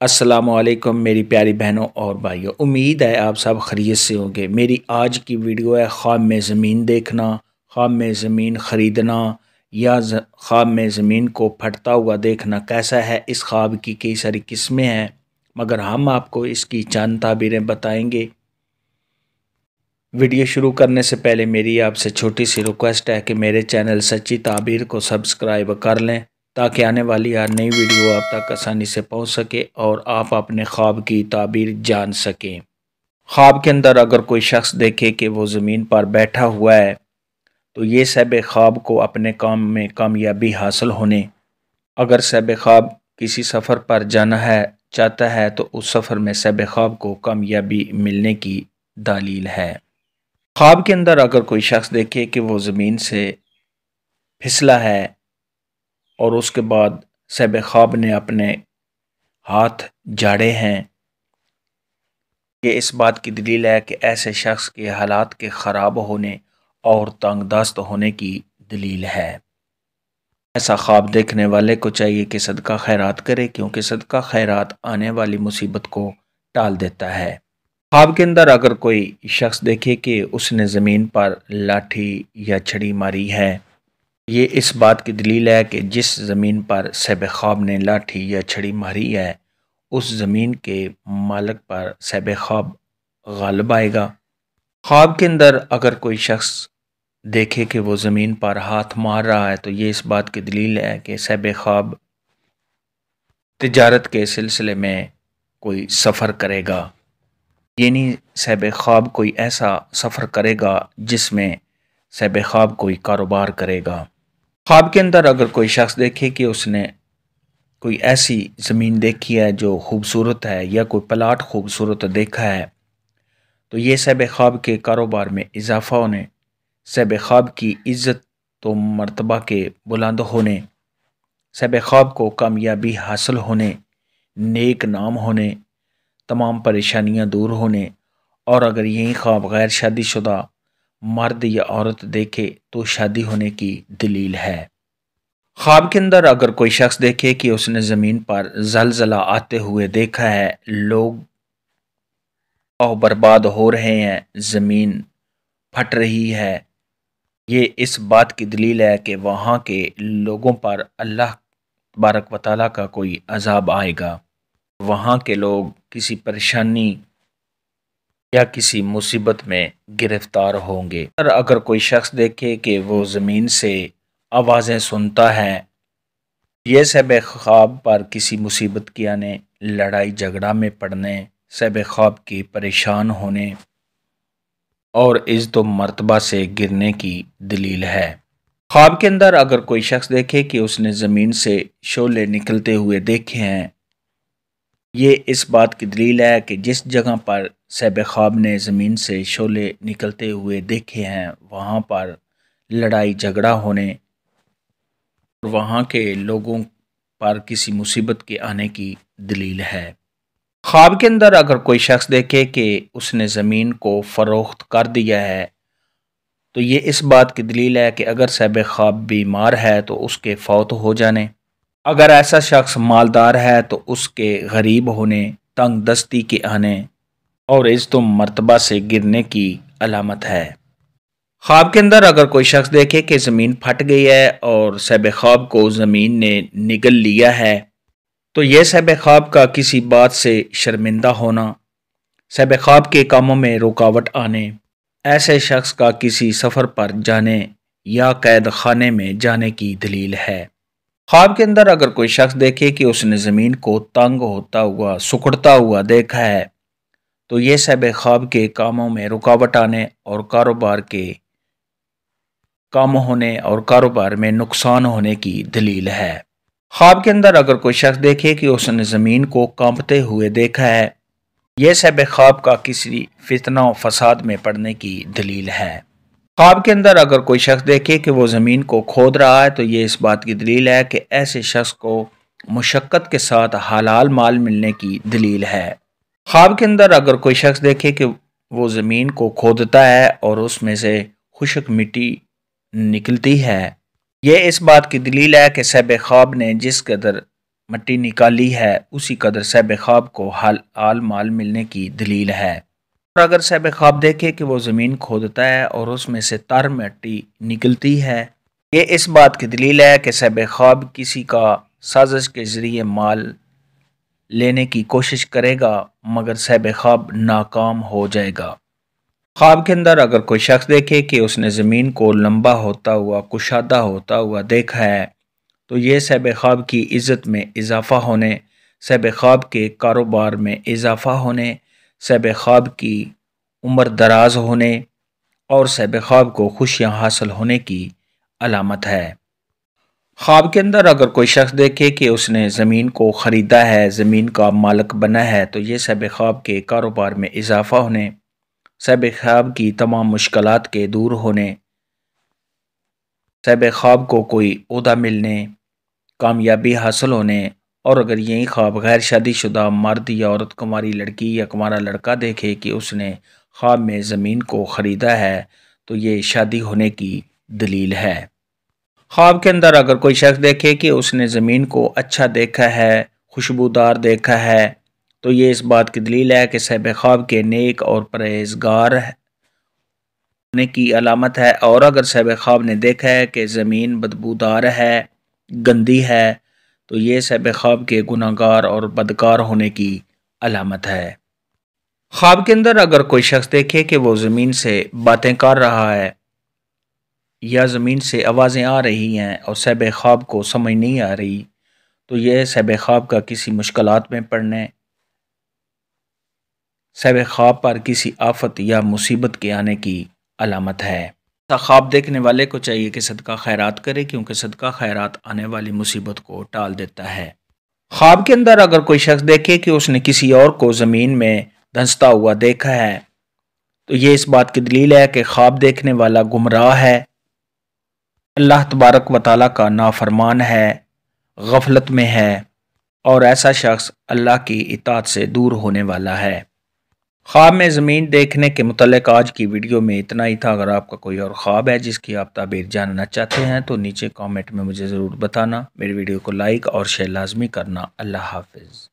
السلام علیکم میری پیاری بہنوں اور بھائیوں، امید ہے آپ سب خیریت سے ہوں گے۔ میری آج کی ویڈیو ہے خواب میں زمین دیکھنا، خواب میں زمین خریدنا یا خواب میں زمین کو پھٹتا ہوا دیکھنا کیسا ہے۔ اس خواب کی کئی ساری قسمیں ہیں، مگر ہم آپ کو اس کی چند تعبیریں بتائیں گے۔ ویڈیو شروع کرنے سے پہلے میری آپ سے چھوٹی سی ریکویسٹ ہے کہ میرے چینل سچی تعبیر کو سبسکرائب کر لیں تاکہ آنے والی ہر نئی ویڈیو آپ تک آسانی سے پہنچ سکے اور آپ اپنے خواب کی تعبیر جان سکیں۔ خواب کے اندر اگر کوئی شخص دیکھے کہ وہ زمین پر بیٹھا ہوا ہے تو یہ صاحب خواب کو اپنے کام میں کامیابی حاصل ہونے، اگر صاحب خواب کسی سفر پر جانا چاہتا ہے تو اس سفر میں صاحب خواب کو کامیابی ملنے کی دلیل ہے۔ خواب کے اندر اگر کوئی شخص دیکھے کہ وہ زمین سے پھسلا ہے اور اس کے بعد صاحب خواب نے اپنے ہاتھ جھاڑے ہیں، یہ اس بات کی دلیل ہے کہ ایسے شخص کے حالات کے خراب ہونے اور تنگ دست ہونے کی دلیل ہے۔ ایسا خواب دیکھنے والے کو چاہیے کہ صدقہ خیرات کرے، کیونکہ صدقہ خیرات آنے والی مصیبت کو ٹال دیتا ہے۔ خواب کے اندر اگر کوئی شخص دیکھے کہ اس نے زمین پر لاٹھی یا چھڑی ماری ہے، یہ اس بات کی دلیل ہے کہ جس زمین پر صاحب خواب نے لاٹھی یا چھڑی ماری ہے اس زمین کے مالک پر صاحب خواب غالب آئے گا۔ خواب کے اندر اگر کوئی شخص دیکھے کہ وہ زمین پر ہاتھ مار رہا ہے تو یہ اس بات کی دلیل ہے کہ صاحب خواب تجارت کے سلسلے میں کوئی سفر کرے گا، یعنی صاحب خواب کوئی ایسا سفر کرے گا جس میں صاحب خواب کوئی کاروبار کرے گا۔ خواب کے اندر اگر کوئی شخص دیکھے کہ اس نے کوئی ایسی زمین دیکھی ہے جو خوبصورت ہے یا کوئی پلاٹ خوبصورت دیکھا ہے تو یہ صاحب خواب کے کاروبار میں اضافہ ہونے، صاحب خواب کی عزت و مرتبہ کے بلند ہونے، صاحب خواب کو کامیابی حاصل ہونے، نیک نام ہونے، تمام پریشانیاں دور ہونے، اور اگر یہی خواب غیر شادی شدہ مرد یا عورت دیکھے تو شادی ہونے کی دلیل ہے۔ خواب کے اندر اگر کوئی شخص دیکھے کہ اس نے زمین پر زلزلہ آتے ہوئے دیکھا ہے، لوگ برباد ہو رہے ہیں، زمین پھٹ رہی ہے، یہ اس بات کی دلیل ہے کہ وہاں کے لوگوں پر اللہ تبارک و تعالیٰ کا کوئی عذاب آئے گا، وہاں کے لوگ کسی پریشانی یا کسی مصیبت میں گرفتار ہوں گے۔ اگر کوئی شخص دیکھے کہ وہ زمین سے آوازیں سنتا ہے، یہ صاحب خواب پر کسی مصیبت کی آنے، لڑائی جھگڑا میں پڑنے، صاحب خواب کی پریشان ہونے اور عزت و مرتبہ سے گرنے کی دلیل ہے۔ خواب کے اندر اگر کوئی شخص دیکھے کہ اس نے زمین سے شعلے نکلتے ہوئے دیکھے ہیں، یہ اس بات کی دلیل ہے کہ جس جگہ پر صاحب خواب نے زمین سے شعلے نکلتے ہوئے دیکھے ہیں وہاں پر لڑائی جھگڑا ہونے اور وہاں کے لوگوں پر کسی مصیبت کے آنے کی دلیل ہے۔ خواب کے اندر اگر کوئی شخص دیکھے کہ اس نے زمین کو فروخت کر دیا ہے تو یہ اس بات کی دلیل ہے کہ اگر صاحب خواب بیمار ہے تو اس کے فوت ہو جانے، اگر ایسا شخص مالدار ہے تو اس کے غریب ہونے، تنگ دستی کے آنے اور عزت و مرتبہ سے گرنے کی علامت ہے۔ خواب کے اندر اگر کوئی شخص دیکھے کہ زمین پھٹ گئی ہے اور صاحب خواب کو زمین نے نگل لیا ہے تو یہ صاحب خواب کا کسی بات سے شرمندہ ہونا، صاحب خواب کے کاموں میں رکاوٹ آنے، ایسے شخص کا کسی سفر پر جانے یا قید خانے میں جانے کی دلیل ہے۔ خواب کے اندر اگر کوئی شخص دیکھے کہ اس نے زمین کو تنگ ہوتا ہوا، سکڑتا ہوا دیکھا ہے تو یہ صاحب خواب کے کاموں میں رکاوٹ آنے اور کاروبار کے کام ہونے اور کاروبار میں نقصان ہونے کی دلیل ہے۔ خواب کے اندر اگر کوئی شخص دیکھے کہ اس نے زمین کو کانپتے ہوئے دیکھا ہے، یہ صاحب خواب کا کسی فتنہ و فساد میں پڑنے کی دلیل ہے۔ خواب کے اندر اگر کوئی شخص دیکھے کہ وہ زمین کو کھود رہا ہے تو یہ اس بات کی دلیل ہے کہ ایسے شخص کو مشقت کے ساتھ حلال مال ملنے کی دلیل ہے۔ خواب کے اندر اگر کوئی شخص دیکھے کہ وہ زمین کو کھودتا ہے اور اس میں سے خشک مٹی نکلتی ہے، یہ اس بات کی دلیل ہے کہ صاحب خواب نے جس قدر مٹی نکالی ہے اسی قدر صاحب خواب کو حال مال ملنے کی دلیل ہے۔ اور اگر صاحب خواب دیکھے کہ وہ زمین کھودتا ہے اور اس میں سے تر مٹی نکلتی ہے، یہ اس بات کی دلیل ہے کہ صاحب خواب کسی کا سازش کے ذریعے مال لینے کی کوشش کرے گا مگر صاحب خواب ناکام ہو جائے گا۔ خواب کے اندر اگر کوئی شخص دیکھے کہ اس نے زمین کو لمبا ہوتا ہوا کشادہ ہوتا ہوا دیکھا ہے تو یہ صاحب خواب کی عزت میں اضافہ ہونے، صاحب خواب کے کاروبار میں اضافہ ہونے، صاحب خواب کی عمر دراز ہونے اور صاحب خواب کو خوشیاں حاصل ہونے کی علامت ہے۔ خواب کے اندر اگر کوئی شخص دیکھے کہ اس نے زمین کو خریدا ہے، زمین کا مالک بنا ہے تو یہ صاحب خواب کے کاروبار میں اضافہ ہونے، صاحب خواب کی تمام مشکلات کے دور ہونے، صاحب خواب کو کوئی عہدہ ملنے، کامیابی حاصل ہونے، اور اگر یہی خواب غیر شادی شدہ مرد یا عورت، کماری لڑکی یا کمارا لڑکا دیکھے کہ اس نے خواب میں زمین کو خریدا ہے تو یہ شادی ہونے کی دلیل ہے۔ خواب کے اندر اگر کوئی شخص دیکھے کہ اس نے زمین کو اچھا دیکھا ہے، خوشبودار دیکھا ہے تو یہ اس بات کی دلیل ہے کہ صاحب خواب کے نیک اور پرہیزگار ہونے کی علامت ہے، اور اگر صاحب خواب نے دیکھا ہے کہ زمین بدبودار ہے، گندی ہے تو یہ صاحب خواب کے گناہگار اور بدکار ہونے کی علامت ہے۔ خواب کے اندر اگر کوئی شخص دیکھے کہ وہ زمین سے باتیں کر رہا ہے یا زمین سے آوازیں آ رہی ہیں اور صاحب خواب کو سمجھ نہیں آ رہی تو یہ صاحب خواب کا کسی مشکلات میں پڑنے، صاحب خواب پر کسی آفت یا مصیبت کے آنے کی علامت ہے۔ خواب دیکھنے والے کو چاہیے کہ صدقہ خیرات کرے کیونکہ صدقہ خیرات آنے والی مصیبت کو ٹال دیتا ہے۔ خواب کے اندر اگر کوئی شخص دیکھے کہ اس نے کسی اور کو زمین میں دھنستا ہوا دیکھا ہے تو یہ اس بات کی دلیل ہے کہ خواب دیکھنے والا گمراہ ہے، اللہ تبارک و تعالیٰ کا نافرمان ہے، غفلت میں ہے، اور ایسا شخص اللہ کی اطاعت سے دور ہونے والا ہے۔ خواب میں زمین دیکھنے کے متعلق آج کی ویڈیو میں اتنا ہی تھا۔ اگر آپ کا کوئی اور خواب ہے جس کی آپ تعبیر جاننا چاہتے ہیں تو نیچے کامنٹ میں مجھے ضرور بتانا۔ میری ویڈیو کو لائک اور شیئر لازمی کرنا۔ اللہ حافظ۔